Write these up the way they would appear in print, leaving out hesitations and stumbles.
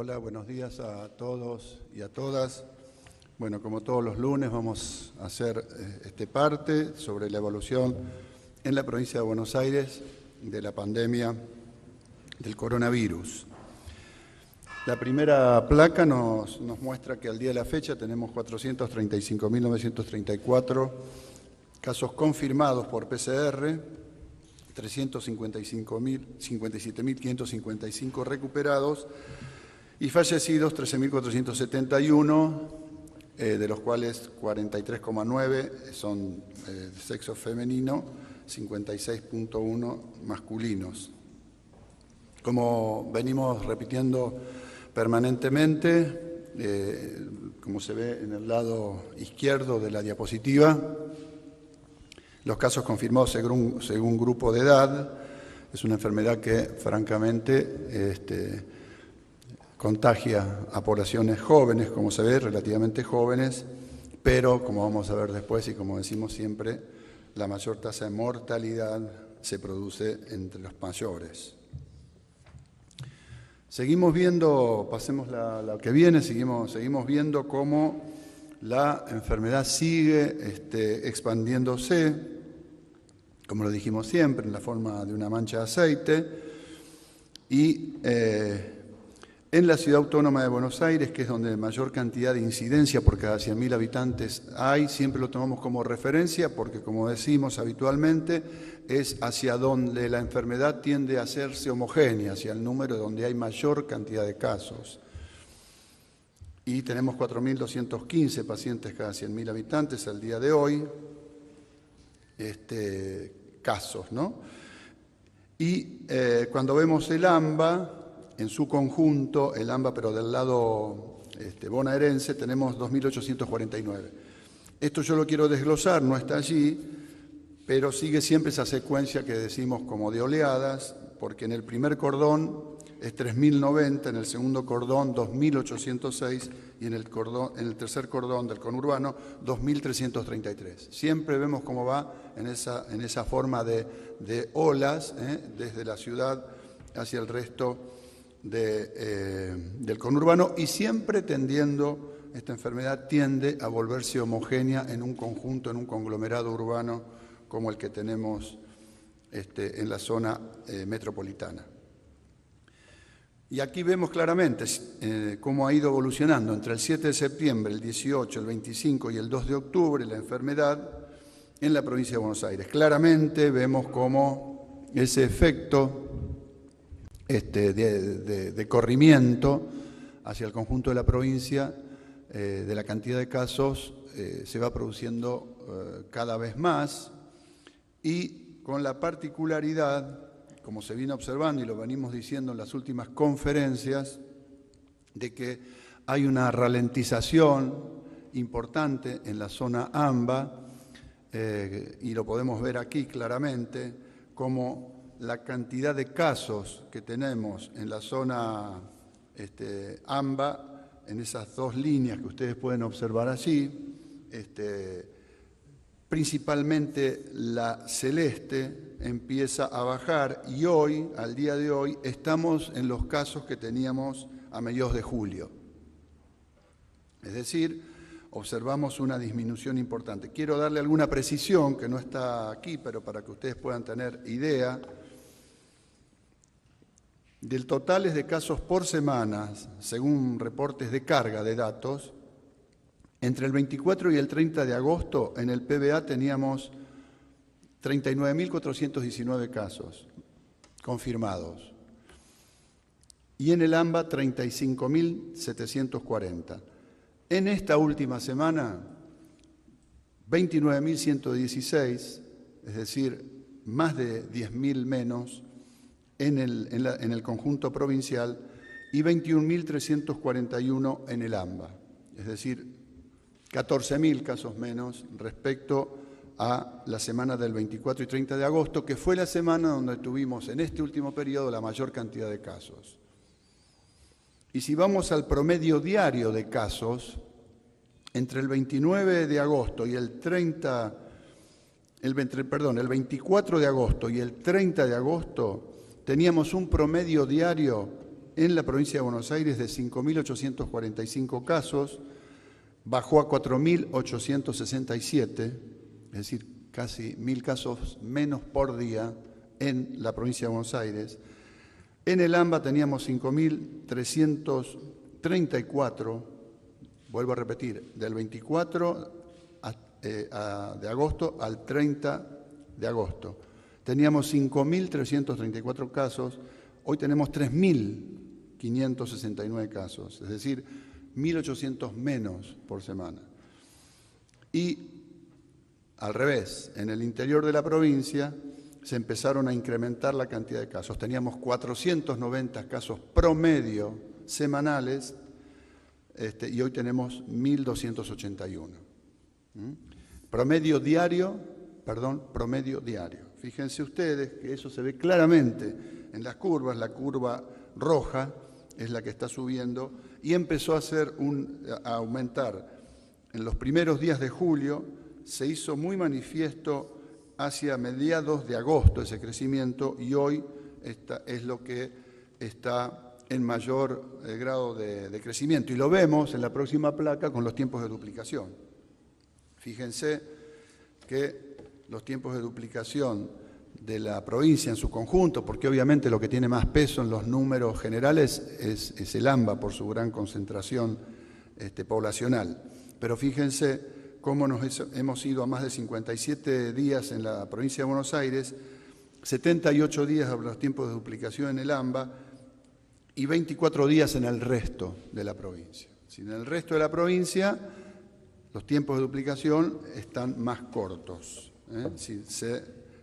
Hola, buenos días a todos y a todas. Bueno, como todos los lunes vamos a hacer parte sobre la evolución en la provincia de Buenos Aires de la pandemia del coronavirus. La primera placa nos muestra que al día de la fecha tenemos 435.934 casos confirmados por PCR, 357.555 recuperados y fallecidos 13.471, de los cuales 43,9 son de sexo femenino, 56,1 masculinos. Como venimos repitiendo permanentemente, como se ve en el lado izquierdo de la diapositiva, los casos confirmados según grupo de edad. Es una enfermedad que francamente contagia a poblaciones jóvenes, como se ve, relativamente jóvenes, pero como vamos a ver después y como decimos siempre, la mayor tasa de mortalidad se produce entre los mayores. Seguimos viendo, pasemos la que viene, seguimos viendo cómo la enfermedad sigue expandiéndose, como lo dijimos siempre, en la forma de una mancha de aceite, y en la Ciudad Autónoma de Buenos Aires, que es donde mayor cantidad de incidencia por cada 100.000 habitantes hay, siempre lo tomamos como referencia porque, como decimos habitualmente, es hacia donde la enfermedad tiende a hacerse homogénea, hacia el número donde hay mayor cantidad de casos. Y tenemos 4.215 pacientes cada 100.000 habitantes al día de hoy, casos, ¿no? Y cuando vemos el AMBA, en su conjunto, el AMBA, pero del lado bonaerense, tenemos 2.849. Esto yo lo quiero desglosar, no está allí, pero sigue siempre esa secuencia que decimos como de oleadas, porque en el primer cordón es 3.090, en el segundo cordón 2.806 y en el tercer cordón del conurbano 2.333. Siempre vemos cómo va en esa forma de olas, desde la ciudad hacia el resto del conurbano, y siempre esta enfermedad tiende a volverse homogénea en un conjunto, en un conglomerado urbano como el que tenemos en la zona metropolitana. Y aquí vemos claramente cómo ha ido evolucionando entre el 7 de septiembre, el 18, el 25 y el 2 de octubre la enfermedad en la provincia de Buenos Aires. Claramente vemos cómo ese efecto de corrimiento hacia el conjunto de la provincia, de la cantidad de casos, se va produciendo cada vez más, y con la particularidad, como se viene observando y lo venimos diciendo en las últimas conferencias, de que hay una ralentización importante en la zona AMBA, y lo podemos ver aquí claramente, como la cantidad de casos que tenemos en la zona AMBA, en esas dos líneas que ustedes pueden observar allí, principalmente la celeste empieza a bajar, y hoy, al día de hoy, estamos en los casos que teníamos a mediados de julio. Es decir, observamos una disminución importante. Quiero darle alguna precisión que no está aquí, pero para que ustedes puedan tener idea. Del total de casos por semana, según reportes de carga de datos, entre el 24 y el 30 de agosto en el PBA teníamos 39.419 casos confirmados y en el AMBA 35.740. En esta última semana, 29.116, es decir, más de 10.000 menos, en el conjunto provincial, y 21.341 en el AMBA, es decir, 14.000 casos menos respecto a la semana del 24 y 30 de agosto, que fue la semana donde tuvimos en este último periodo la mayor cantidad de casos. Y si vamos al promedio diario de casos, entre el 29 de agosto y el 24 de agosto y el 30 de agosto, teníamos un promedio diario en la provincia de Buenos Aires de 5.845 casos, bajó a 4.867, es decir, casi 1.000 casos menos por día en la provincia de Buenos Aires. En el AMBA teníamos 5.334, vuelvo a repetir, del 24 de agosto al 30 de agosto. Teníamos 5.334 casos, hoy tenemos 3.569 casos, es decir, 1.800 menos por semana. Y al revés, en el interior de la provincia se empezaron a incrementar la cantidad de casos. Teníamos 490 casos promedio semanales y hoy tenemos 1.281. Promedio diario. Fíjense ustedes que eso se ve claramente en las curvas. La curva roja es la que está subiendo y empezó a aumentar. En los primeros días de julio se hizo muy manifiesto hacia mediados de agosto ese crecimiento y hoy es lo que está en mayor grado de crecimiento. Y lo vemos en la próxima placa con los tiempos de duplicación. Fíjense que los tiempos de duplicación de la provincia en su conjunto, porque obviamente lo que tiene más peso en los números generales es el AMBA por su gran concentración poblacional. Pero fíjense cómo hemos ido a más de 57 días en la provincia de Buenos Aires, 78 días de los tiempos de duplicación en el AMBA y 24 días en el resto de la provincia. En el resto de la provincia los tiempos de duplicación están más cortos.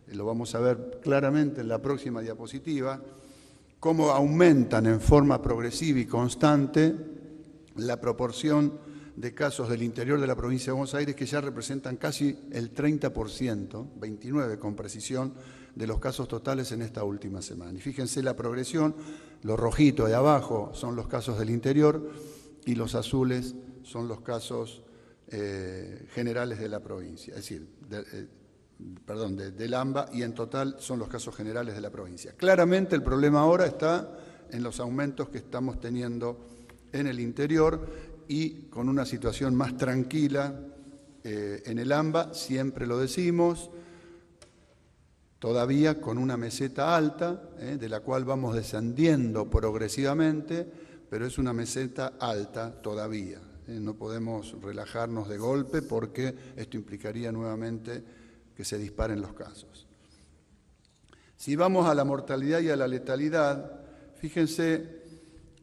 Lo vamos a ver claramente en la próxima diapositiva, cómo aumentan en forma progresiva y constante la proporción de casos del interior de la provincia de Buenos Aires que ya representan casi el 30%, 29% con precisión, de los casos totales en esta última semana. Y fíjense la progresión, los rojitos de abajo son los casos del interior y los azules son los casos generales de la provincia, es decir, del AMBA, y en total son los casos generales de la provincia. Claramente el problema ahora está en los aumentos que estamos teniendo en el interior y con una situación más tranquila en el AMBA, siempre lo decimos, todavía con una meseta alta, de la cual vamos descendiendo progresivamente, pero es una meseta alta todavía. No podemos relajarnos de golpe porque esto implicaría nuevamente que se disparen los casos. Si vamos a la mortalidad y a la letalidad, fíjense,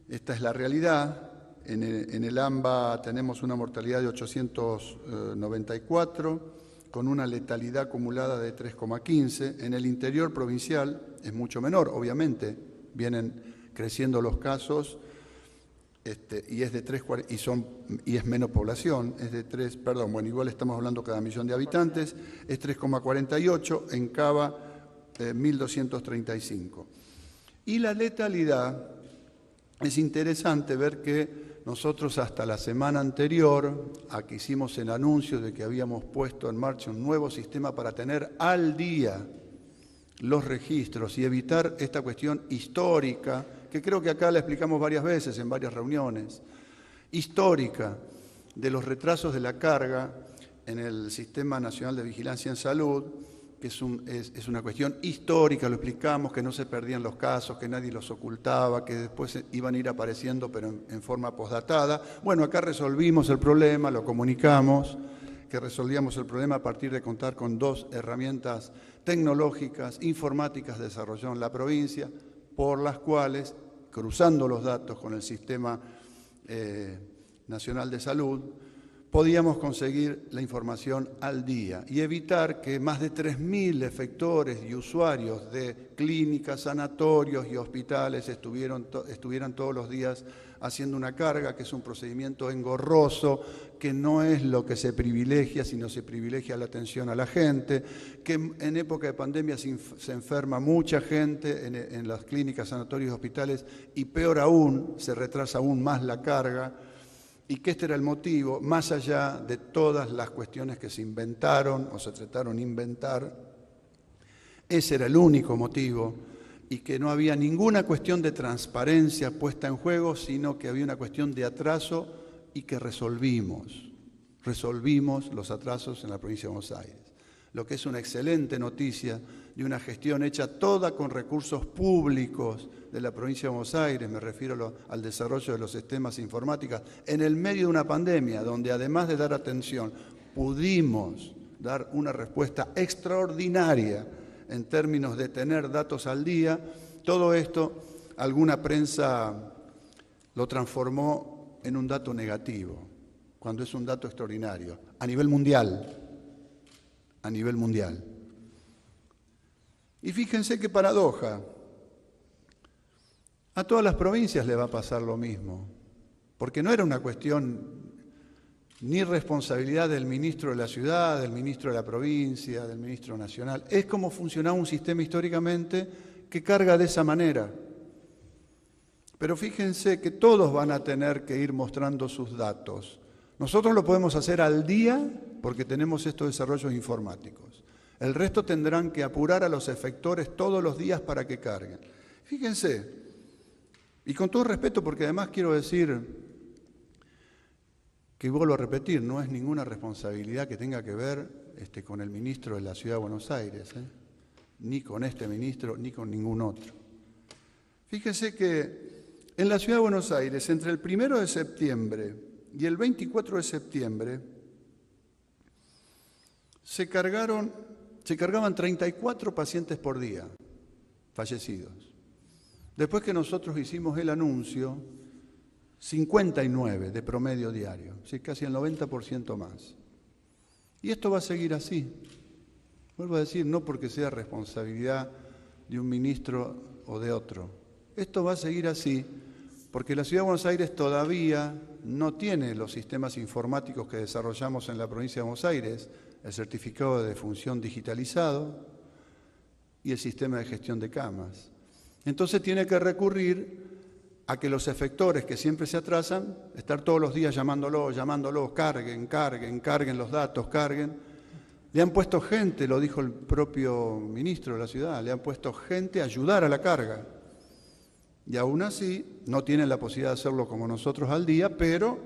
esta es la realidad. En el AMBA tenemos una mortalidad de 894, con una letalidad acumulada de 3,15. En el interior provincial es mucho menor, obviamente, vienen creciendo los casos y es de 3, y es menos población, es de 3, igual estamos hablando cada millón de habitantes, es 3,48, en Cava 1.235. Y la letalidad, es interesante ver que nosotros hasta la semana anterior, aquí hicimos el anuncio de que habíamos puesto en marcha un nuevo sistema para tener al día los registros y evitar esta cuestión histórica, que creo que acá la explicamos varias veces en varias reuniones, histórica de los retrasos de la carga en el Sistema Nacional de Vigilancia en Salud, que es una cuestión histórica, lo explicamos, que no se perdían los casos, que nadie los ocultaba, que después iban a ir apareciendo pero en forma postdatada. Bueno, acá resolvimos el problema, lo comunicamos, que resolvíamos el problema a partir de contar con 2 herramientas tecnológicas, informáticas desarrolladas en la provincia, por las cuales, cruzando los datos con el Sistema Nacional de Salud, podíamos conseguir la información al día y evitar que más de 3.000 efectores y usuarios de clínicas, sanatorios y hospitales estuvieran todos los días haciendo una carga, que es un procedimiento engorroso, que no es lo que se privilegia, sino se privilegia la atención a la gente, que en época de pandemia se enferma mucha gente en las clínicas, sanatorios y hospitales, y peor aún, se retrasa aún más la carga, y que este era el motivo, más allá de todas las cuestiones que se inventaron o se trataron de inventar, ese era el único motivo y que no había ninguna cuestión de transparencia puesta en juego, sino que había una cuestión de atraso y que resolvimos los atrasos en la provincia de Buenos Aires. Lo que es una excelente noticia de una gestión hecha toda con recursos públicos de la provincia de Buenos Aires, me refiero al desarrollo de los sistemas informáticos, en el medio de una pandemia, donde además de dar atención, pudimos dar una respuesta extraordinaria en términos de tener datos al día. Todo esto, alguna prensa lo transformó en un dato negativo, cuando es un dato extraordinario, a nivel mundial. Y fíjense qué paradoja, a todas las provincias le va a pasar lo mismo, porque no era una cuestión ni responsabilidad del ministro de la ciudad, del ministro de la provincia, del ministro nacional, es como funcionaba un sistema históricamente que carga de esa manera. Pero fíjense que todos van a tener que ir mostrando sus datos. Nosotros lo podemos hacer al día porque tenemos estos desarrollos informáticos. El resto tendrán que apurar a los efectores todos los días para que carguen. Fíjense, y con todo respeto, porque además quiero decir que, vuelvo a repetir, no es ninguna responsabilidad que tenga que ver con el ministro de la Ciudad de Buenos Aires, ni con este ministro, ni con ningún otro. Fíjense que en la Ciudad de Buenos Aires, entre el 1 de septiembre y el 24 de septiembre, se cargaban 34 pacientes por día, fallecidos. Después que nosotros hicimos el anuncio, 59 de promedio diario, ¿sí? Casi el 90% más. Y esto va a seguir así. Vuelvo a decir, no porque sea responsabilidad de un ministro o de otro. Esto va a seguir así porque la Ciudad de Buenos Aires todavía no tiene los sistemas informáticos que desarrollamos en la provincia de Buenos Aires, el certificado de defunción digitalizado y el sistema de gestión de camas. Entonces tiene que recurrir a que los efectores que siempre se atrasan, estar todos los días llamándolos, carguen los datos, carguen. Le han puesto gente, lo dijo el propio ministro de la ciudad, le han puesto gente a ayudar a la carga. Y aún así no tienen la posibilidad de hacerlo como nosotros al día, pero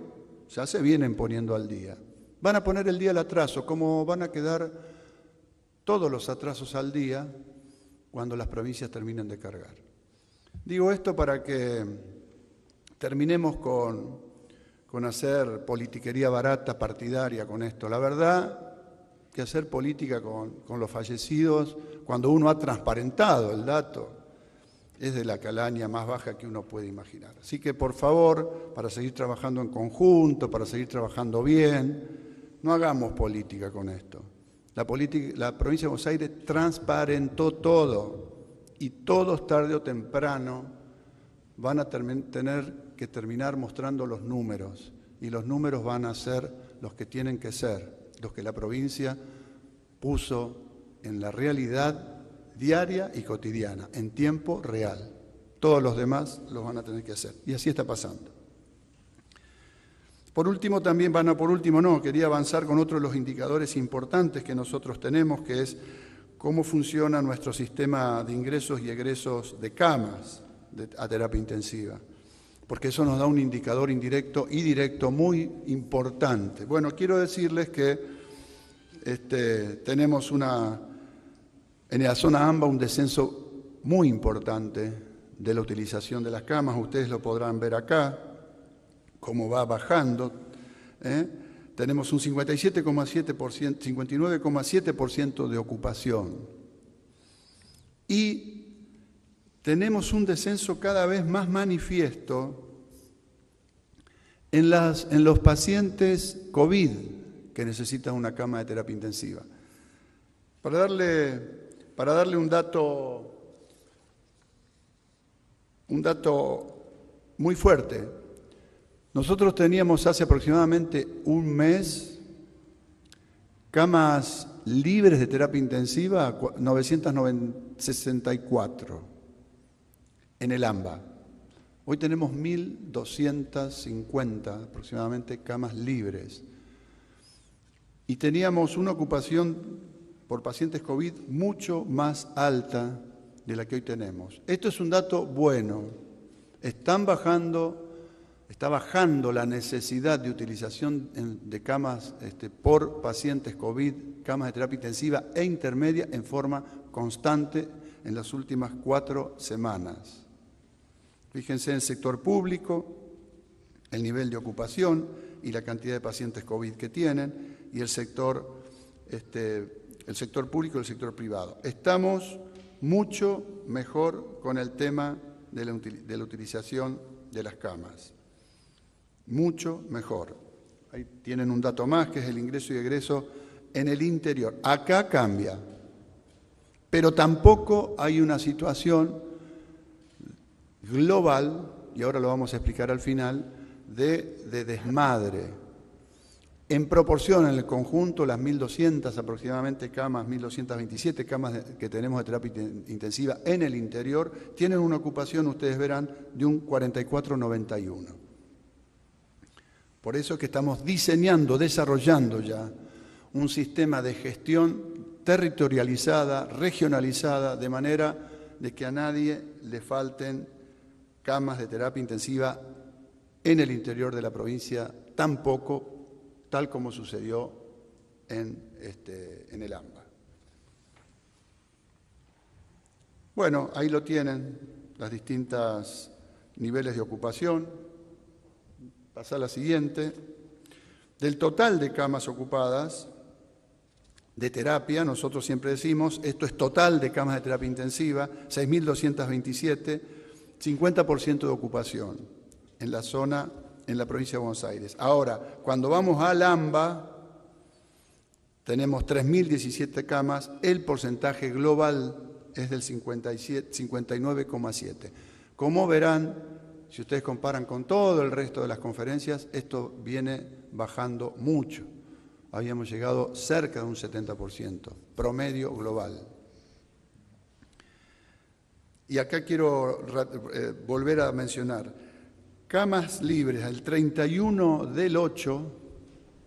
ya se vienen poniendo al día. Van a poner el día al atraso, como van a quedar todos los atrasos al día cuando las provincias terminen de cargar. Digo esto para que terminemos con hacer politiquería barata, partidaria con esto. La verdad que hacer política con los fallecidos, cuando uno ha transparentado el dato, es de la calaña más baja que uno puede imaginar. Así que, por favor, para seguir trabajando en conjunto, para seguir trabajando bien, no hagamos política con esto. La provincia de Buenos Aires transparentó todo y todos tarde o temprano van a tener que terminar mostrando los números y los números van a ser los que tienen que ser, los que la provincia puso en la realidad diaria y cotidiana, en tiempo real. Todos los demás los van a tener que hacer. Y así está pasando. Quería avanzar con otro de los indicadores importantes que nosotros tenemos, que es cómo funciona nuestro sistema de ingresos y egresos de camas a terapia intensiva, porque eso nos da un indicador indirecto y directo muy importante. Bueno, quiero decirles que tenemos en la zona AMBA un descenso muy importante de la utilización de las camas. Ustedes lo podrán ver acá, cómo va bajando. Tenemos un 57,7%, 59,7% de ocupación. Y tenemos un descenso cada vez más manifiesto en los pacientes COVID que necesitan una cama de terapia intensiva. Para darle un dato muy fuerte, nosotros teníamos hace aproximadamente un mes camas libres de terapia intensiva, 964 en el AMBA. Hoy tenemos 1.250 aproximadamente camas libres. Y teníamos una ocupación por pacientes COVID mucho más alta de la que hoy tenemos. Esto es un dato bueno. Está bajando la necesidad de utilización de camas por pacientes COVID, camas de terapia intensiva e intermedia en forma constante en las últimas 4 semanas. Fíjense en el sector público, el nivel de ocupación y la cantidad de pacientes COVID que tienen, y el sector público y el sector privado. Estamos mucho mejor con el tema de la utilización de las camas. Mucho mejor. Ahí tienen un dato más, que es el ingreso y egreso en el interior. Acá cambia, pero tampoco hay una situación global, y ahora lo vamos a explicar al final, de desmadre. En proporción, en el conjunto, las 1.200 aproximadamente camas, 1.227 camas que tenemos de terapia intensiva en el interior, tienen una ocupación, ustedes verán, de un 44,91. Por eso es que estamos desarrollando ya un sistema de gestión territorializada, regionalizada, de manera de que a nadie le falten camas de terapia intensiva en el interior de la provincia, tampoco tal como sucedió en el AMBA. Bueno, ahí lo tienen, los distintos niveles de ocupación. Pasa a la siguiente. Del total de camas ocupadas de terapia, nosotros siempre decimos, esto es total de camas de terapia intensiva, 6.227, 50% de ocupación en la zona, en la provincia de Buenos Aires. Ahora, cuando vamos al AMBA, tenemos 3.017 camas, el porcentaje global es del 59,7. Como verán, si ustedes comparan con todo el resto de las conferencias, esto viene bajando mucho. Habíamos llegado cerca de un 70%, promedio global. Y acá quiero volver a mencionar, camas libres, el 31/8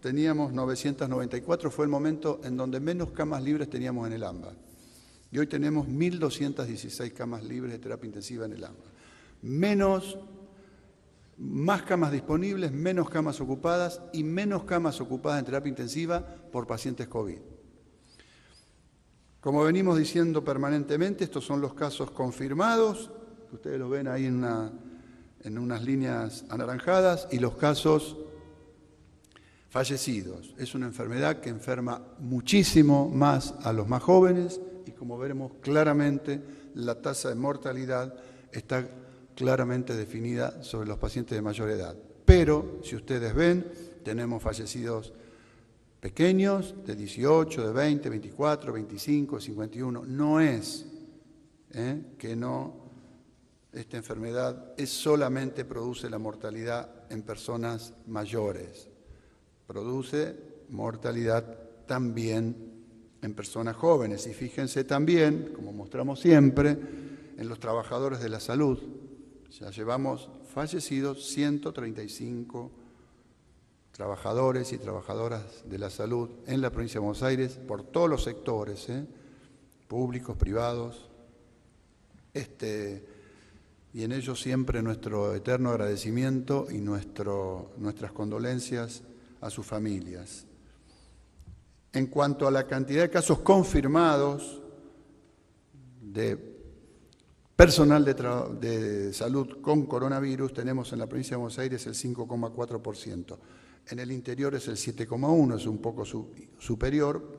teníamos 994, fue el momento en donde menos camas libres teníamos en el AMBA. Y hoy tenemos 1.216 camas libres de terapia intensiva en el AMBA. Más camas disponibles, menos camas ocupadas y menos camas ocupadas en terapia intensiva por pacientes COVID. Como venimos diciendo permanentemente, estos son los casos confirmados, que ustedes los ven ahí en unas líneas anaranjadas, y los casos fallecidos. Es una enfermedad que enferma muchísimo más a los más jóvenes y, como veremos claramente, la tasa de mortalidad está claramente definida sobre los pacientes de mayor edad. Pero, si ustedes ven, tenemos fallecidos pequeños de 18, de 20, 24, 25, 51. No es que esta enfermedad solamente produce la mortalidad en personas mayores. Produce mortalidad también en personas jóvenes. Y fíjense también, como mostramos siempre, en los trabajadores de la salud. Ya llevamos fallecidos 135 trabajadores y trabajadoras de la salud en la provincia de Buenos Aires por todos los sectores, públicos, privados, y en ello siempre nuestro eterno agradecimiento y nuestras condolencias a sus familias. En cuanto a la cantidad de casos confirmados de personal de salud con coronavirus, tenemos en la provincia de Buenos Aires el 5,4%. En el interior es el 7,1%, es un poco superior,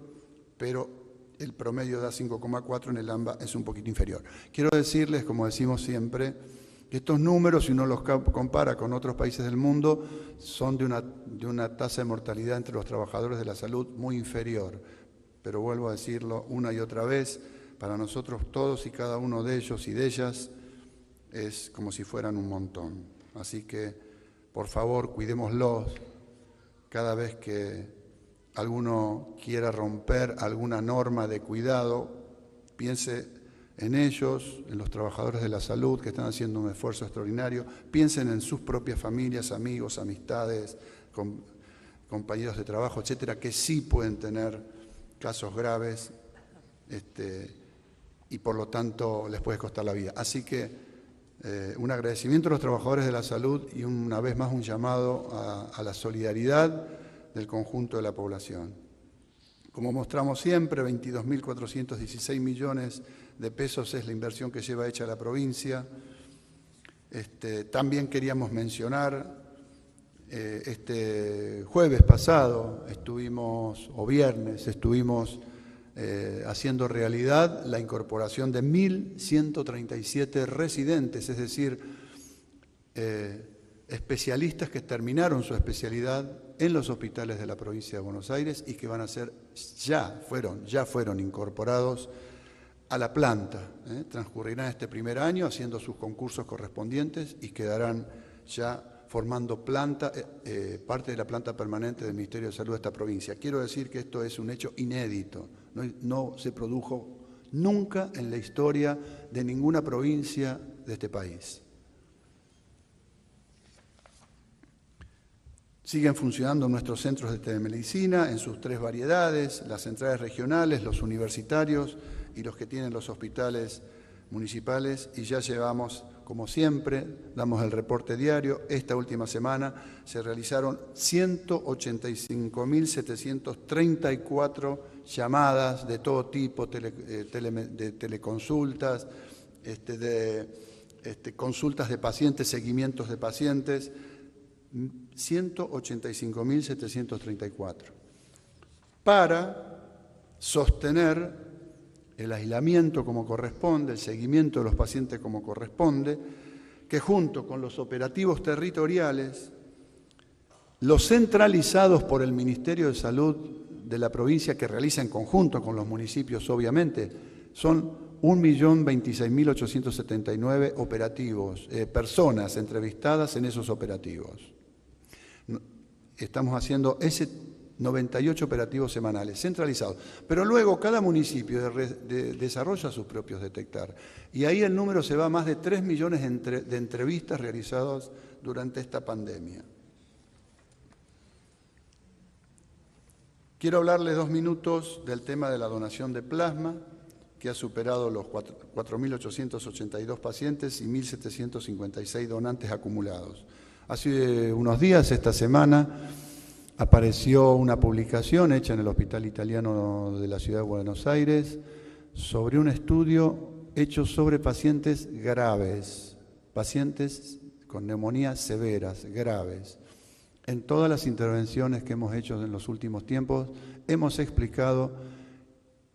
pero el promedio da 5,4%, en el AMBA es un poquito inferior. Quiero decirles, como decimos siempre, que estos números, si uno los compara con otros países del mundo, son de una tasa de mortalidad entre los trabajadores de la salud muy inferior. Pero vuelvo a decirlo una y otra vez, para nosotros todos y cada uno de ellos y de ellas es como si fueran un montón. Así que, por favor, cuidémoslos. Cada vez que alguno quiera romper alguna norma de cuidado, piense en ellos, en los trabajadores de la salud que están haciendo un esfuerzo extraordinario, piensen en sus propias familias, amigos, amistades, compañeros de trabajo, etcétera, que sí pueden tener casos graves, y por lo tanto les puede costar la vida. Así que un agradecimiento a los trabajadores de la salud y una vez más un llamado a la solidaridad del conjunto de la población. Como mostramos siempre, 22.416 millones de pesos es la inversión que lleva hecha la provincia. También queríamos mencionar, este jueves pasado o viernes, estuvimos haciendo realidad la incorporación de 1.137 residentes, es decir, especialistas que terminaron su especialidad en los hospitales de la provincia de Buenos Aires y que van a ser, ya fueron incorporados a la planta. Transcurrirán este primer año haciendo sus concursos correspondientes y quedarán ya formando parte de la planta permanente del Ministerio de Salud de esta provincia. Quiero decir que esto es un hecho inédito, no se produjo nunca en la historia de ninguna provincia de este país. Siguen funcionando nuestros centros de telemedicina en sus 3 variedades, las centrales regionales, los universitarios y los que tienen los hospitales municipales, y ya llevamos, como siempre, damos el reporte diario. Esta última semana se realizaron 185.734 llamadas de todo tipo, de teleconsultas, consultas de pacientes, seguimientos de pacientes, 185.734, para sostener el aislamiento como corresponde, el seguimiento de los pacientes como corresponde, que junto con los operativos territoriales, los centralizados por el Ministerio de Salud de la provincia, que realiza en conjunto con los municipios, obviamente, son 1.026.879 operativos, personas entrevistadas en esos operativos. Estamos haciendo ese 98 operativos semanales, centralizados. Pero luego cada municipio desarrolla sus propios detectar. Y ahí el número se va a más de 3 millones de entrevistas realizadas durante esta pandemia. Quiero hablarles 2 minutos del tema de la donación de plasma, que ha superado los 4.882 pacientes y 1.756 donantes acumulados. Hace unos días, esta semana, apareció una publicación hecha en el Hospital Italiano de la Ciudad de Buenos Aires sobre un estudio hecho sobre pacientes graves, pacientes con neumonías severas, graves. En todas las intervenciones que hemos hecho en los últimos tiempos, hemos explicado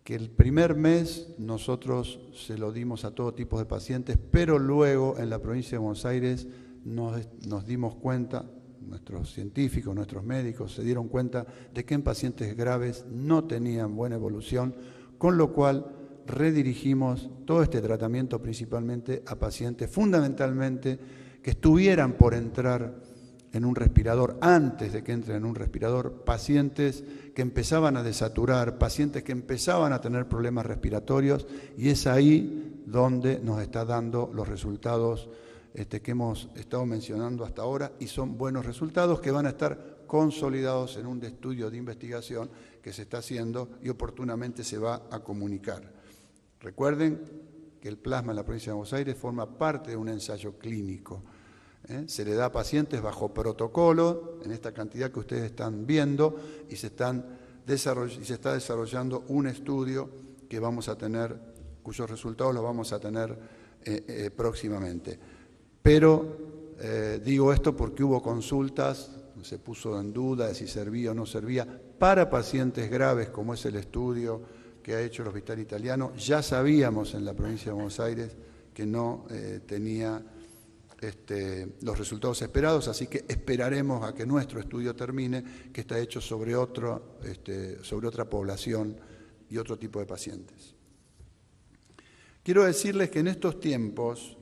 que el primer mes nosotros se lo dimos a todo tipo de pacientes, pero luego en la provincia de Buenos Aires nos dimos cuenta, nuestros científicos, nuestros médicos se dieron cuenta de que en pacientes graves no tenían buena evolución, con lo cual redirigimos todo este tratamiento principalmente a pacientes fundamentalmente que estuvieran por entrar en un respirador, antes de que entren en un respirador, pacientes que empezaban a desaturar, pacientes que empezaban a tener problemas respiratorios, y es ahí donde nos está dando los resultados que hemos estado mencionando hasta ahora, y son buenos resultados que van a estar consolidados en un estudio de investigación que se está haciendo y oportunamente se va a comunicar. Recuerden que el plasma en la provincia de Buenos Aires forma parte de un ensayo clínico. Se le da a pacientes bajo protocolo, en esta cantidad que ustedes están viendo, y se está desarrollando un estudio que vamos a tener, cuyos resultados los vamos a tener próximamente. Pero digo esto porque hubo consultas, se puso en duda de si servía o no servía para pacientes graves, como es el estudio que ha hecho el Hospital Italiano. Ya sabíamos en la provincia de Buenos Aires que no tenía los resultados esperados, así que esperaremos a que nuestro estudio termine, que está hecho sobre otra población y otro tipo de pacientes. Quiero decirles que en estos tiempos,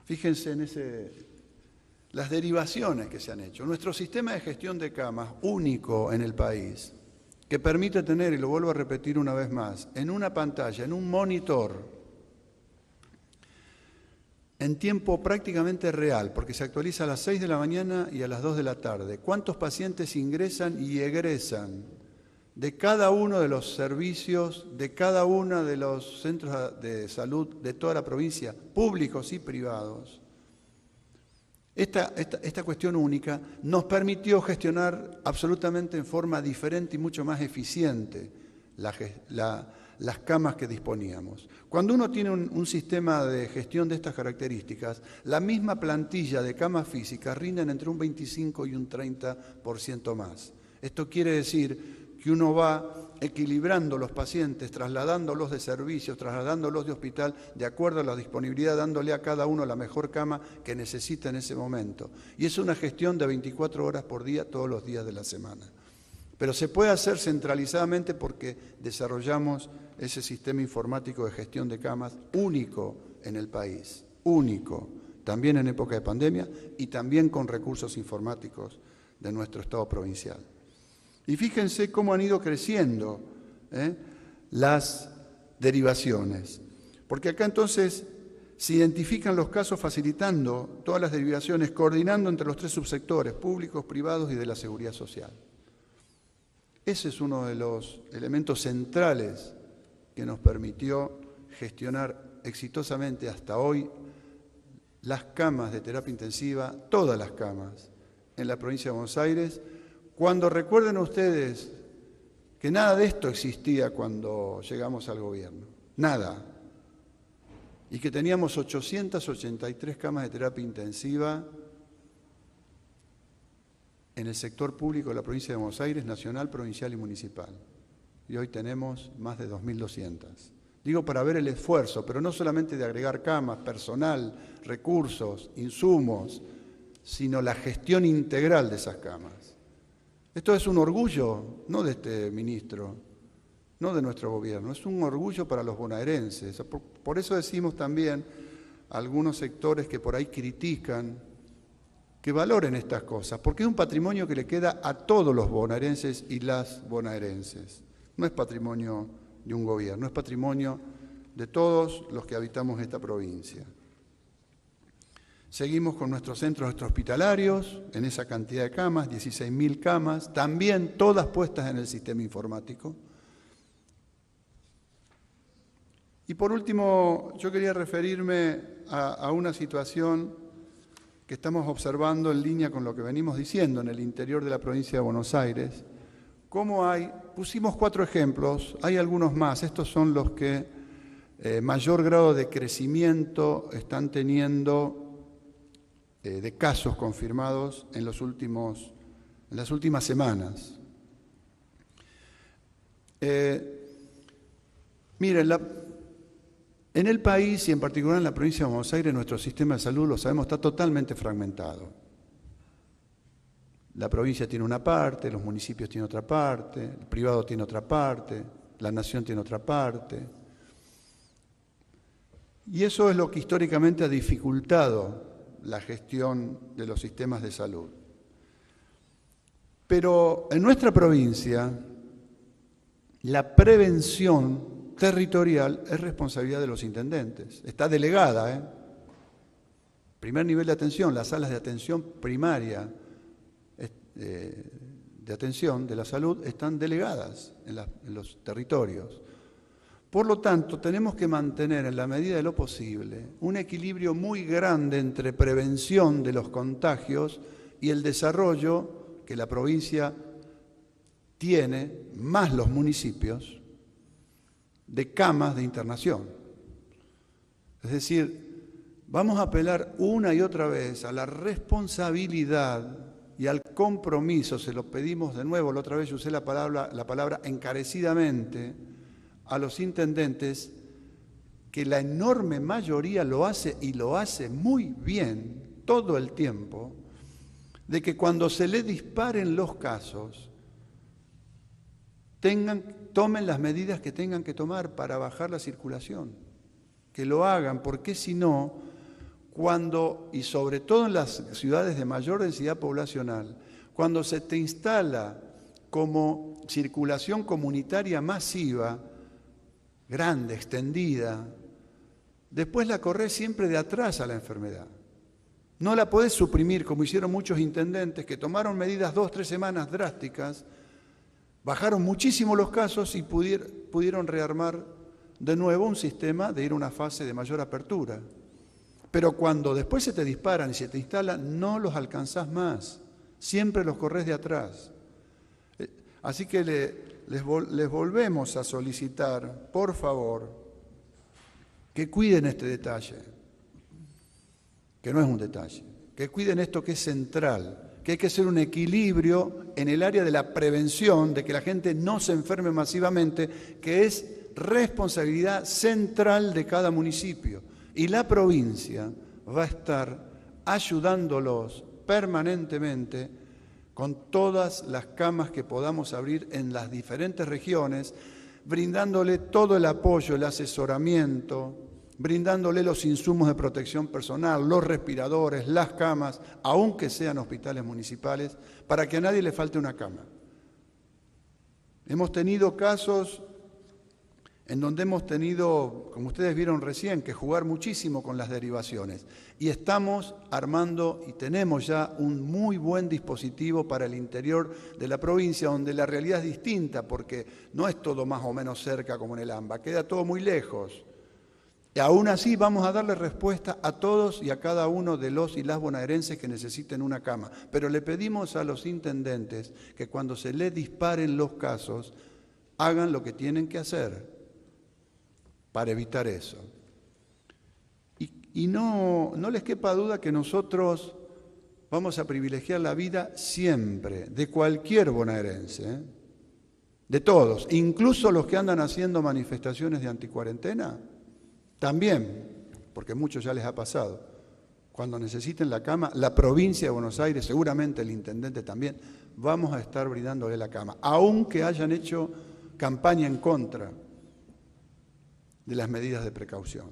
fíjense en las derivaciones que se han hecho. Nuestro sistema de gestión de camas, único en el país, que permite tener, y lo vuelvo a repetir una vez más, en una pantalla, en un monitor, en tiempo prácticamente real, porque se actualiza a las 6 de la mañana y a las 2 de la tarde, cuántos pacientes ingresan y egresan de cada uno de los servicios, de cada uno de los centros de salud de toda la provincia, públicos y privados. Esta cuestión única nos permitió gestionar absolutamente en forma diferente y mucho más eficiente las camas que disponíamos. Cuando uno tiene un sistema de gestión de estas características, la misma plantilla de camas físicas rinden entre un 25 y un 30% más. Esto quiere decir que uno va equilibrando los pacientes, trasladándolos de servicios, trasladándolos de hospital, de acuerdo a la disponibilidad, dándole a cada uno la mejor cama que necesita en ese momento. Y es una gestión de 24 horas por día, todos los días de la semana. Pero se puede hacer centralizadamente porque desarrollamos ese sistema informático de gestión de camas único en el país, único, también en época de pandemia y también con recursos informáticos de nuestro Estado provincial. Y fíjense cómo han ido creciendo las derivaciones, porque acá entonces se identifican los casos facilitando todas las derivaciones, coordinando entre los 3 subsectores, públicos, privados y de la seguridad social. Ese es uno de los elementos centrales que nos permitió gestionar exitosamente hasta hoy las camas de terapia intensiva, todas las camas en la provincia de Buenos Aires, cuando recuerden ustedes que nada de esto existía cuando llegamos al gobierno, nada, y que teníamos 883 camas de terapia intensiva en el sector público de la provincia de Buenos Aires, nacional, provincial y municipal. Y hoy tenemos más de 2.200. Digo para ver el esfuerzo, pero no solamente de agregar camas, personal, recursos, insumos, sino la gestión integral de esas camas. Esto es un orgullo, no de este ministro, no de nuestro gobierno, es un orgullo para los bonaerenses. Por eso decimos también a algunos sectores que por ahí critican que valoren estas cosas, porque es un patrimonio que le queda a todos los bonaerenses y las bonaerenses. No es patrimonio de un gobierno, es patrimonio de todos los que habitamos esta provincia. Seguimos con nuestros centros extrahospitalarios, en esa cantidad de camas, 16.000 camas, también todas puestas en el sistema informático. Y por último, yo quería referirme a una situación que estamos observando en línea con lo que venimos diciendo en el interior de la provincia de Buenos Aires. Pusimos 4 ejemplos, hay algunos más, estos son los que mayor grado de crecimiento están teniendo de casos confirmados en las últimas semanas. Miren, en el país y en particular en la provincia de Buenos Aires, nuestro sistema de salud, lo sabemos, está totalmente fragmentado. La provincia tiene una parte, los municipios tienen otra parte, el privado tiene otra parte, la nación tiene otra parte. Y eso es lo que históricamente ha dificultado la gestión de los sistemas de salud. Pero en nuestra provincia, la prevención territorial es responsabilidad de los intendentes. Está delegada, Primer nivel de atención, las salas de atención primaria de atención de la salud están delegadas en los territorios. Por lo tanto, tenemos que mantener en la medida de lo posible un equilibrio muy grande entre prevención de los contagios y el desarrollo que la provincia tiene, más los municipios, de camas de internación. Es decir, vamos a apelar una y otra vez a la responsabilidad y al compromiso, se lo pedimos de nuevo, la otra vez yo usé la palabra encarecidamente, a los intendentes, que la enorme mayoría lo hace y lo hace muy bien todo el tiempo, de que cuando se le disparen los casos, tomen las medidas que tengan que tomar para bajar la circulación, que lo hagan, porque si no, y sobre todo en las ciudades de mayor densidad poblacional, cuando se te instala como circulación comunitaria masiva, grande, extendida, después la corres siempre de atrás a la enfermedad. No la podés suprimir como hicieron muchos intendentes que tomaron medidas 2 o 3 semanas drásticas Bajaron muchísimo los casos y pudieron rearmar de nuevo un sistema de ir a una fase de mayor apertura. Pero cuando después se te disparan y se te instalan, no los alcanzás más. Siempre los corres de atrás. Así que les volvemos a solicitar, por favor, que cuiden este detalle, que no es un detalle, que cuiden esto que es central, que hay que hacer un equilibrio en el área de la prevención, de que la gente no se enferme masivamente, que es responsabilidad central de cada municipio. Y la provincia va a estar ayudándolos permanentemente con todas las camas que podamos abrir en las diferentes regiones, brindándole todo el apoyo, el asesoramiento, brindándole los insumos de protección personal, los respiradores, las camas, aunque sean hospitales municipales, para que a nadie le falte una cama. Hemos tenido casos en donde hemos tenido, como ustedes vieron recién, que jugar muchísimo con las derivaciones. Y estamos armando y tenemos ya un muy buen dispositivo para el interior de la provincia, donde la realidad es distinta, porque no es todo más o menos cerca como en el AMBA, queda todo muy lejos. Y aún así vamos a darle respuesta a todos y a cada uno de los y las bonaerenses que necesiten una cama. Pero le pedimos a los intendentes que cuando se les disparen los casos, hagan lo que tienen que hacer para evitar eso. Y no les quepa duda que nosotros vamos a privilegiar la vida siempre, de cualquier bonaerense, ¿eh? De todos, incluso los que andan haciendo manifestaciones de anticuarentena, también, porque muchos ya les ha pasado. Cuando necesiten la cama, la provincia de Buenos Aires, seguramente el intendente también, vamos a estar brindándole la cama, aunque hayan hecho campaña en contra de las medidas de precaución.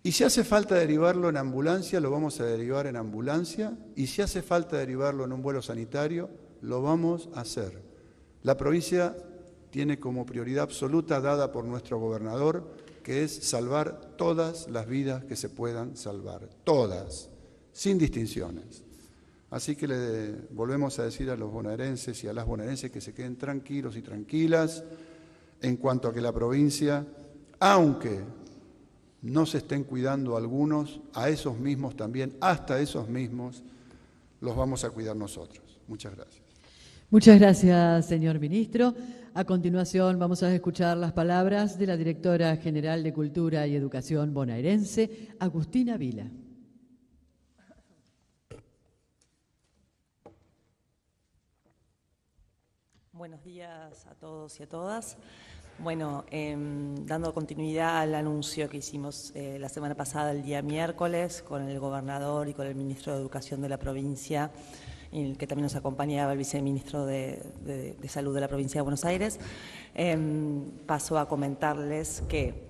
Y si hace falta derivarlo en ambulancia, lo vamos a derivar en ambulancia, y si hace falta derivarlo en un vuelo sanitario, lo vamos a hacer. La provincia tiene como prioridad absoluta dada por nuestro gobernador, que es salvar todas las vidas que se puedan salvar, todas, sin distinciones. Así que le volvemos a decir a los bonaerenses y a las bonaerenses que se queden tranquilos y tranquilas en cuanto a que la provincia, aunque no se estén cuidando algunos, a esos mismos también, hasta esos mismos, los vamos a cuidar nosotros. Muchas gracias. Muchas gracias, señor ministro. A continuación vamos a escuchar las palabras de la directora general de Cultura y Educación bonaerense, Agustina Vila. Buenos días a todos y a todas. Bueno, dando continuidad al anuncio que hicimos la semana pasada, el día miércoles, con el gobernador y con el ministro de Educación de la provincia, y el que también nos acompañaba el viceministro de Salud de la provincia de Buenos Aires, paso a comentarles que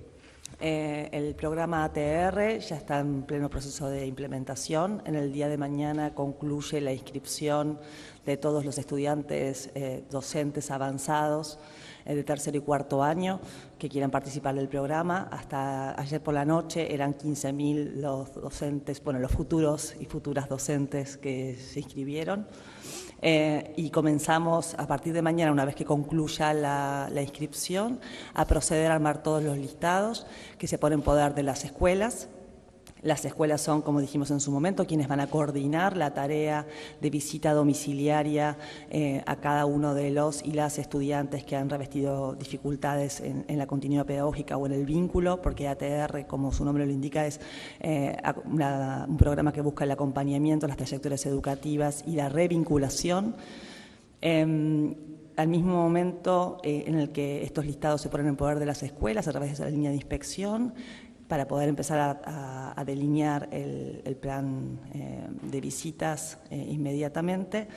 el programa ATR ya está en pleno proceso de implementación. En el día de mañana concluye la inscripción de todos los estudiantes docentes avanzados de tercer y cuarto año que quieran participar del programa. Hasta ayer por la noche eran 15.000 los docentes, bueno, los futuros y futuras docentes que se inscribieron. Y comenzamos a partir de mañana, una vez que concluya la inscripción, a proceder a armar todos los listados que se ponen en poder de las escuelas. Las escuelas son, como dijimos en su momento, quienes van a coordinar la tarea de visita domiciliaria a cada uno de los y las estudiantes que han revestido dificultades en la continuidad pedagógica o en el vínculo, porque ATR, como su nombre lo indica, es un programa que busca el acompañamiento, las trayectorias educativas y la revinculación. Al mismo momento en el que estos listados se ponen en poder de las escuelas a través de esa línea de inspección, para poder empezar a delinear el plan de visitas inmediatamente.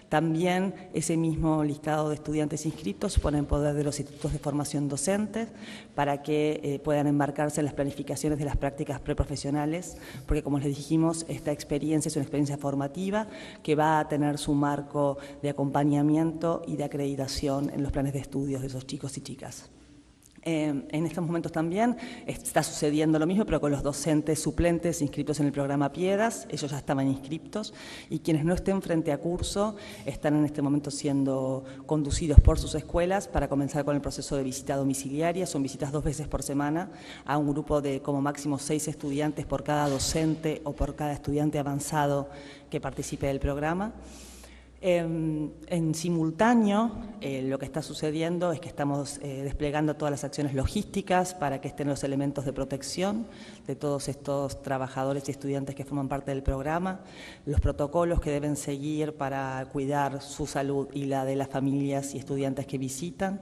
También ese mismo listado de estudiantes inscritos se pone en poder de los institutos de formación docentes para que puedan embarcarse en las planificaciones de las prácticas preprofesionales, porque como les dijimos, esta experiencia es una experiencia formativa que va a tener su marco de acompañamiento y de acreditación en los planes de estudios de esos chicos y chicas. En estos momentos también está sucediendo lo mismo, pero con los docentes suplentes inscritos en el programa Piedras. Ellos ya estaban inscriptos y quienes no estén frente a curso están en este momento siendo conducidos por sus escuelas para comenzar con el proceso de visita domiciliaria. Son visitas 2 veces por semana a un grupo de como máximo 6 estudiantes por cada docente o por cada estudiante avanzado que participe del programa. En simultáneo, lo que está sucediendo es que estamos desplegando todas las acciones logísticas para que estén los elementos de protección de todos estos trabajadores y estudiantes que forman parte del programa, los protocolos que deben seguir para cuidar su salud y la de las familias y estudiantes que visitan,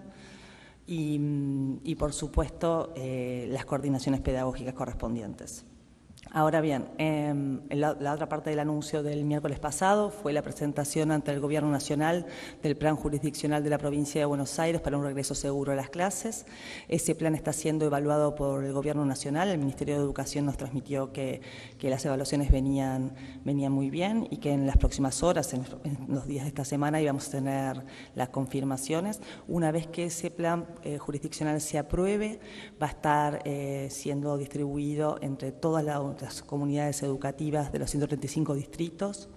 y por supuesto, las coordinaciones pedagógicas correspondientes. Ahora bien, la otra parte del anuncio del miércoles pasado fue la presentación ante el Gobierno Nacional del Plan Jurisdiccional de la Provincia de Buenos Aires para un regreso seguro a las clases. Ese plan está siendo evaluado por el Gobierno Nacional. El Ministerio de Educación nos transmitió que las evaluaciones venían muy bien y que en las próximas horas, en los días de esta semana, íbamos a tener las confirmaciones. Una vez que ese plan jurisdiccional se apruebe, va a estar siendo distribuido entre todas las comunidades educativas de los 135 distritos,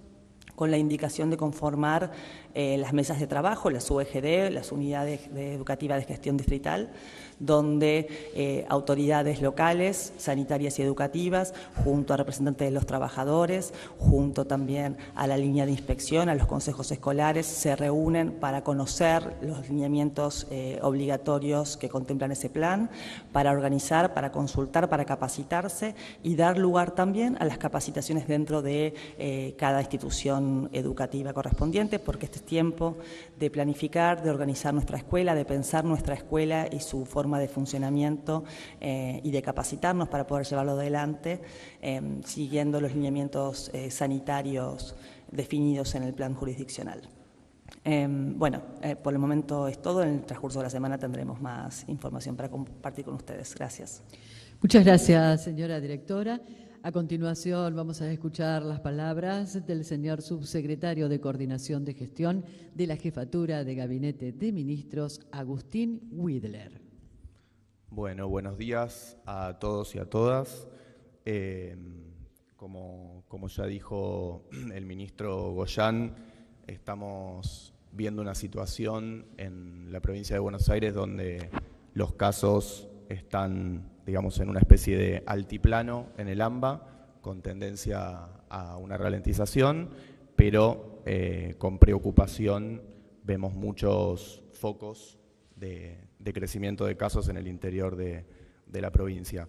con la indicación de conformar las mesas de trabajo, las UEGD, las unidades educativas de gestión distrital, donde autoridades locales, sanitarias y educativas, junto a representantes de los trabajadores, junto también a la línea de inspección, a los consejos escolares, se reúnen para conocer los lineamientos obligatorios que contemplan ese plan, para organizar, para consultar, para capacitarse y dar lugar también a las capacitaciones dentro de cada institución educativa correspondiente, porque este es tiempo de planificar, de organizar nuestra escuela, de pensar nuestra escuela y su forma de funcionamiento y de capacitarnos para poder llevarlo adelante, siguiendo los lineamientos sanitarios definidos en el plan jurisdiccional. Por el momento es todo. En el transcurso de la semana tendremos más información para compartir con ustedes. Gracias. Muchas gracias, señora directora. A continuación vamos a escuchar las palabras del señor subsecretario de Coordinación de Gestión de la Jefatura de Gabinete de Ministros, Agustín Widler. Bueno, buenos días a todos y a todas. Como ya dijo el ministro Goyán, estamos viendo una situación en la provincia de Buenos Aires donde los casos están, digamos, en una especie de altiplano en el AMBA, con tendencia a una ralentización, pero con preocupación vemos muchos focos de crecimiento de casos en el interior de la provincia.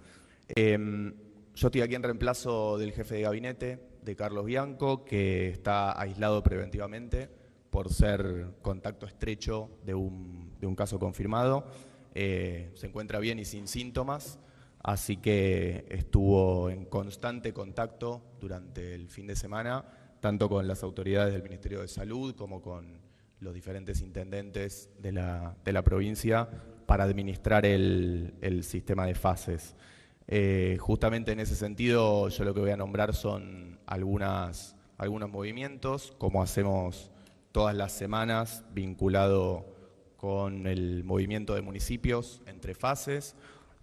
Yo estoy aquí en reemplazo del jefe de gabinete, de Carlos Bianco, que está aislado preventivamente por ser contacto estrecho de un caso confirmado. Se encuentra bien y sin síntomas, así que estuvo en constante contacto durante el fin de semana, tanto con las autoridades del Ministerio de Salud como con los diferentes intendentes de la provincia para administrar el sistema de fases. Justamente en ese sentido, yo lo que voy a nombrar son algunos movimientos, como hacemos todas las semanas, vinculado con el movimiento de municipios entre fases.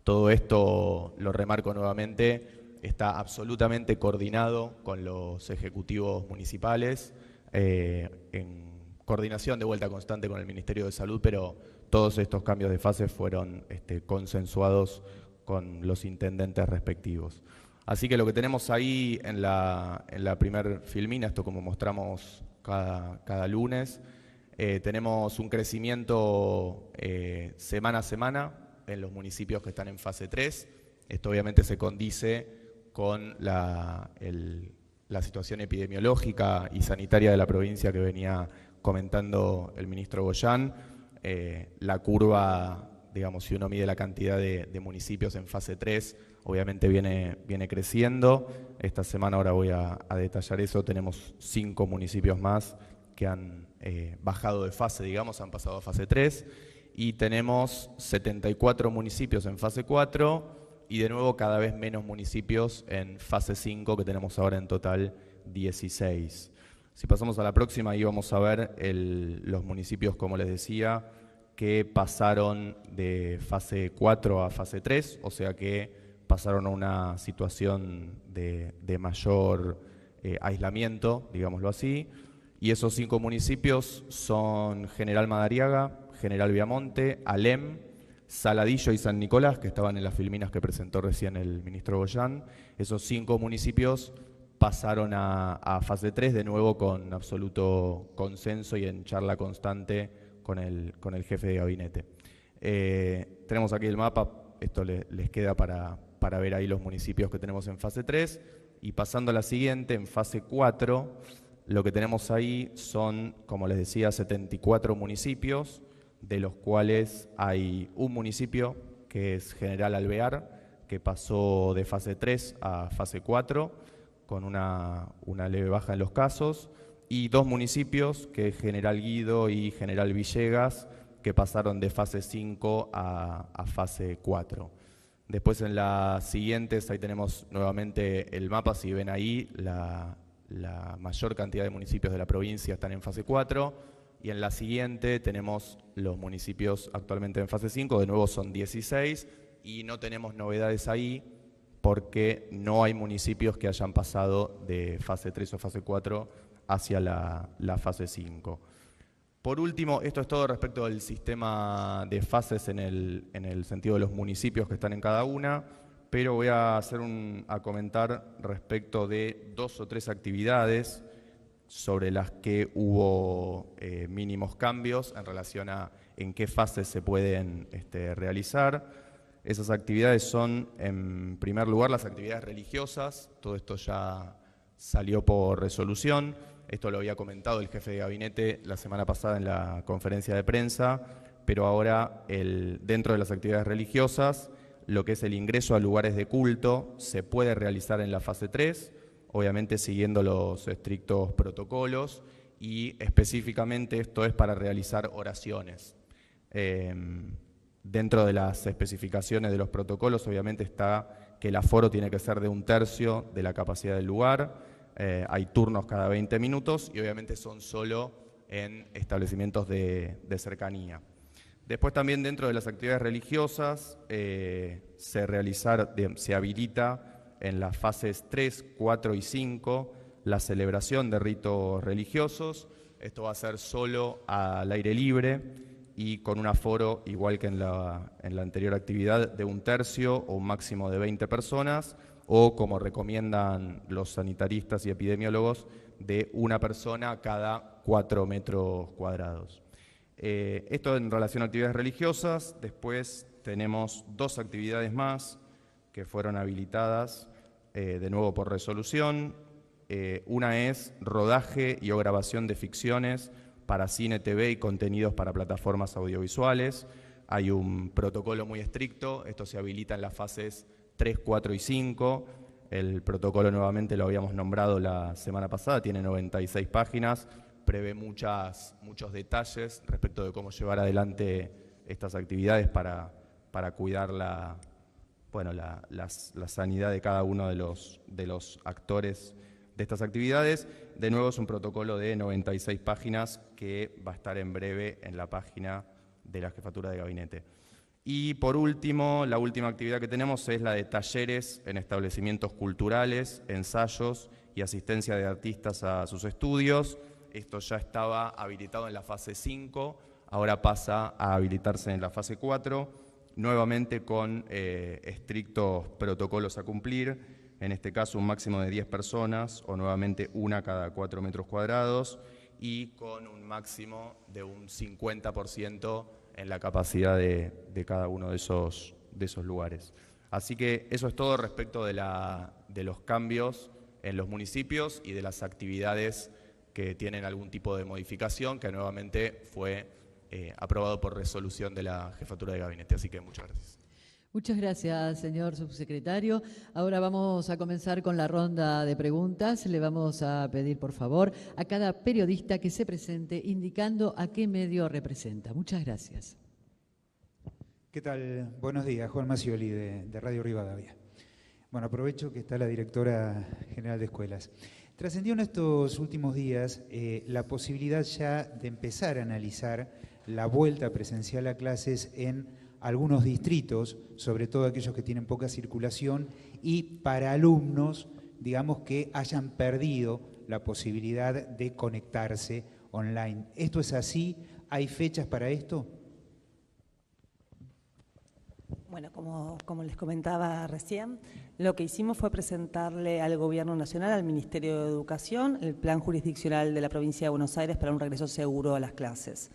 Todo esto, lo remarco nuevamente, está absolutamente coordinado con los ejecutivos municipales, en coordinación de vuelta constante con el Ministerio de Salud, pero todos estos cambios de fase fueron consensuados con los intendentes respectivos. Así que lo que tenemos ahí en la primer filmina, esto como mostramos cada lunes, tenemos un crecimiento semana a semana en los municipios que están en fase 3. Esto obviamente se condice con la situación epidemiológica y sanitaria de la provincia que venía comentando el ministro Goyán. La curva, digamos, si uno mide la cantidad de municipios en fase 3, obviamente viene creciendo. Esta semana, ahora voy a detallar eso, tenemos 5 municipios más que han bajado de fase, digamos, han pasado a fase 3, y tenemos 74 municipios en fase 4 y de nuevo cada vez menos municipios en fase 5, que tenemos ahora en total 16. Si pasamos a la próxima, ahí vamos a ver los municipios, como les decía, que pasaron de fase 4 a fase 3, o sea que pasaron a una situación de mayor aislamiento, digámoslo así. Y esos 5 municipios son General Madariaga, General Viamonte, Alem, Saladillo y San Nicolás, que estaban en las filminas que presentó recién el ministro Goyán. Esos 5 municipios pasaron a fase 3, de nuevo con absoluto consenso y en charla constante con el jefe de gabinete. Tenemos aquí el mapa, esto les queda para ver ahí los municipios que tenemos en fase 3. Y pasando a la siguiente, en fase 4, lo que tenemos ahí son, como les decía, 74 municipios, de los cuales hay un municipio que es General Alvear, que pasó de fase 3 a fase 4, con una leve baja en los casos, y 2 municipios, que es General Guido y General Villegas, que pasaron de fase 5 a fase 4. Después en las siguientes, ahí tenemos nuevamente el mapa, si ven ahí, la mayor cantidad de municipios de la provincia están en fase 4, y en la siguiente tenemos los municipios actualmente en fase 5, de nuevo son 16, y no tenemos novedades ahí porque no hay municipios que hayan pasado de fase 3 o fase 4 hacia la fase 5. Por último, esto es todo respecto del sistema de fases en el sentido de los municipios que están en cada una, pero voy a comentar respecto de 2 o 3 actividades sobre las que hubo mínimos cambios en relación a en qué fases se pueden realizar. Esas actividades son, en primer lugar, las actividades religiosas. Todo esto ya salió por resolución. Esto lo había comentado el jefe de gabinete la semana pasada en la conferencia de prensa, pero ahora dentro de las actividades religiosas, lo que es el ingreso a lugares de culto se puede realizar en la fase 3, obviamente siguiendo los estrictos protocolos, y específicamente esto es para realizar oraciones. Dentro de las especificaciones de los protocolos, obviamente está que el aforo tiene que ser de 1/3 de la capacidad del lugar, hay turnos cada 20 minutos y obviamente son solo en establecimientos de cercanía. Después también dentro de las actividades religiosas se habilita en las fases 3, 4 y 5 la celebración de ritos religiosos. Esto va a ser solo al aire libre y con un aforo, igual que en la anterior actividad, de 1/3 o un máximo de 20 personas, o como recomiendan los sanitaristas y epidemiólogos, de 1 persona cada 4 metros cuadrados. Esto en relación a actividades religiosas. Después tenemos 2 actividades más que fueron habilitadas de nuevo por resolución. Una es rodaje y o grabación de ficciones para cine, TV y contenidos para plataformas audiovisuales. Hay un protocolo muy estricto, esto se habilita en las fases 3, 4 y 5. El protocolo nuevamente lo habíamos nombrado la semana pasada, tiene 96 páginas, prevé muchos detalles respecto de cómo llevar adelante estas actividades para cuidar la sanidad de cada uno de los actores de estas actividades. De nuevo es un protocolo de 96 páginas que va a estar en breve en la página de la Jefatura de Gabinete. Y por último, la última actividad que tenemos es la de talleres en establecimientos culturales, ensayos y asistencia de artistas a sus estudios. Esto ya estaba habilitado en la fase 5, ahora pasa a habilitarse en la fase 4, nuevamente con estrictos protocolos a cumplir. En este caso un máximo de 10 personas o nuevamente 1 cada 4 metros cuadrados y con un máximo de un 50% en la capacidad de cada uno de esos lugares. Así que eso es todo respecto de los cambios en los municipios y de las actividades que tienen algún tipo de modificación, que nuevamente fue aprobado por resolución de la Jefatura de Gabinete. Así que muchas gracias. Muchas gracias, señor subsecretario. Ahora vamos a comenzar con la ronda de preguntas. Le vamos a pedir, por favor, a cada periodista que se presente indicando a qué medio representa. Muchas gracias. ¿Qué tal? Buenos días, Juan Macioli de Radio Rivadavia. Bueno, aprovecho que está la directora general de escuelas. Trascendió en estos últimos días la posibilidad ya de empezar a analizar la vuelta presencial a clases en algunos distritos, sobre todo aquellos que tienen poca circulación, y para alumnos, digamos, que hayan perdido la posibilidad de conectarse online. ¿Esto es así? ¿Hay fechas para esto? Bueno, como les comentaba recién, lo que hicimos fue presentarle al Gobierno Nacional, al Ministerio de Educación, el plan jurisdiccional de la provincia de Buenos Aires para un regreso seguro a las clases.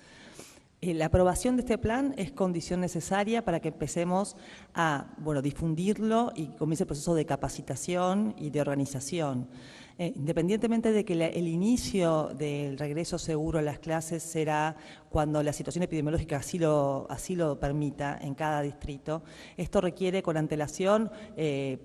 La aprobación de este plan es condición necesaria para que empecemos a difundirlo y comience el proceso de capacitación y de organización. Independientemente de que el inicio del regreso seguro a las clases será cuando la situación epidemiológica así lo permita en cada distrito, esto requiere con antelación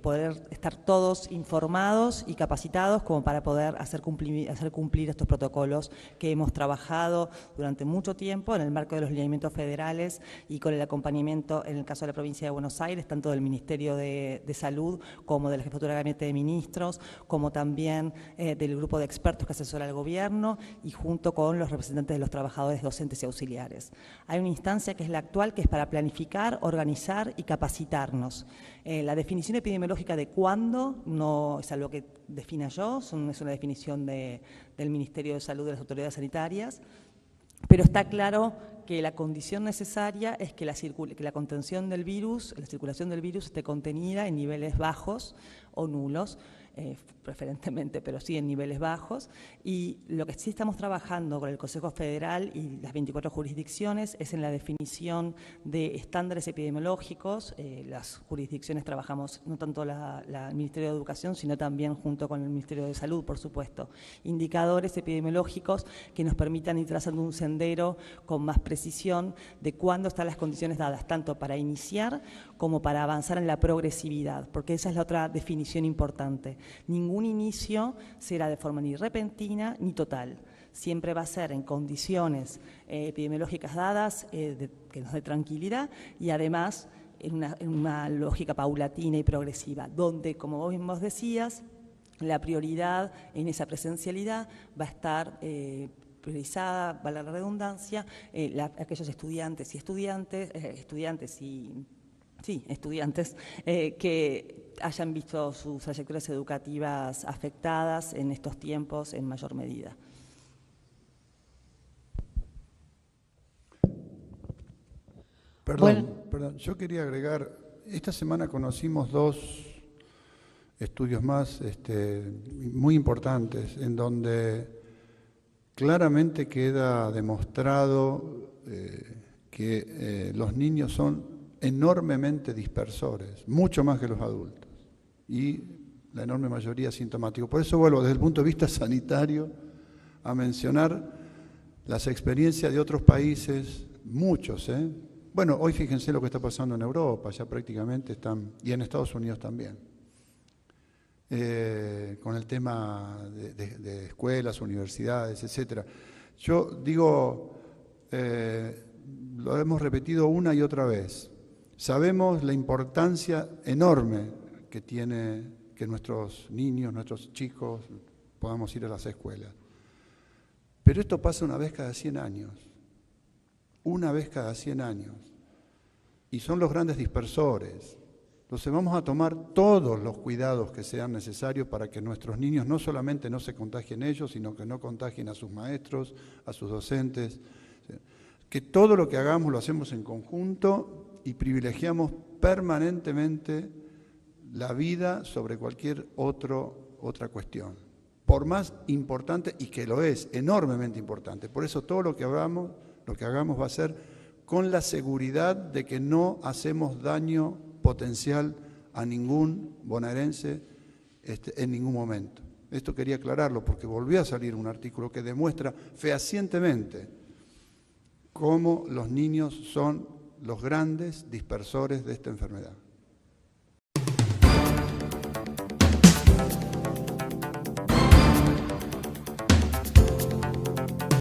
poder estar todos informados y capacitados como para poder hacer cumplir estos protocolos que hemos trabajado durante mucho tiempo en el marco de los lineamientos federales y con el acompañamiento, en el caso de la provincia de Buenos Aires, tanto del Ministerio de Salud como de la Jefatura de Gabinete de Ministros, como también del grupo de expertos que asesora al gobierno y junto con los representantes de los trabajadores docentes y auxiliares. Hay una instancia que es la actual, que es para planificar, organizar y capacitarnos. La definición epidemiológica de cuándo no es algo que defina yo, es una definición del Ministerio de Salud, de las autoridades sanitarias, pero está claro que la condición necesaria es que la contención del virus, la circulación del virus esté contenida en niveles bajos o nulos, preferentemente, pero sí en niveles bajos, y lo que sí estamos trabajando con el Consejo Federal y las 24 jurisdicciones es en la definición de estándares epidemiológicos. Las jurisdicciones trabajamos no tanto el Ministerio de Educación, sino también junto con el Ministerio de Salud, por supuesto, indicadores epidemiológicos que nos permitan ir trazando un sendero con más precisión de cuándo están las condiciones dadas, tanto para iniciar como para avanzar en la progresividad, porque esa es la otra definición importante. Ningún inicio será de forma ni repentina ni total. Siempre va a ser en condiciones epidemiológicas dadas que nos dé tranquilidad y además en una lógica paulatina y progresiva, donde, como vos mismos decías, la prioridad en esa presencialidad va a estar priorizada, vale la redundancia, aquellos estudiantes que hayan visto sus trayectorias educativas afectadas en estos tiempos en mayor medida. Perdón, yo quería agregar, esta semana conocimos 2 estudios más muy importantes en donde claramente queda demostrado que los niños son enormemente dispersores, mucho más que los adultos, y la enorme mayoría asintomáticos. Por eso vuelvo desde el punto de vista sanitario a mencionar las experiencias de otros países, muchos. Bueno, hoy fíjense lo que está pasando en Europa, ya prácticamente están, y en Estados Unidos también, con el tema de escuelas, universidades, etcétera. Yo digo, lo hemos repetido una y otra vez. Sabemos la importancia enorme que tiene que nuestros niños, nuestros chicos, podamos ir a las escuelas. Pero esto pasa una vez cada 100 años. Una vez cada 100 años. Y son los grandes dispersores. Entonces vamos a tomar todos los cuidados que sean necesarios para que nuestros niños no solamente no se contagien ellos, sino que no contagien a sus maestros, a sus docentes. Que todo lo que hagamos lo hacemos en conjunto y privilegiamos permanentemente la vida sobre cualquier otra cuestión. Por más importante, y que lo es, enormemente importante. Por eso todo lo que hagamos va a ser con la seguridad de que no hacemos daño potencial a ningún bonaerense en ningún momento. Esto quería aclararlo porque volvió a salir un artículo que demuestra fehacientemente cómo los niños son los grandes dispersores de esta enfermedad.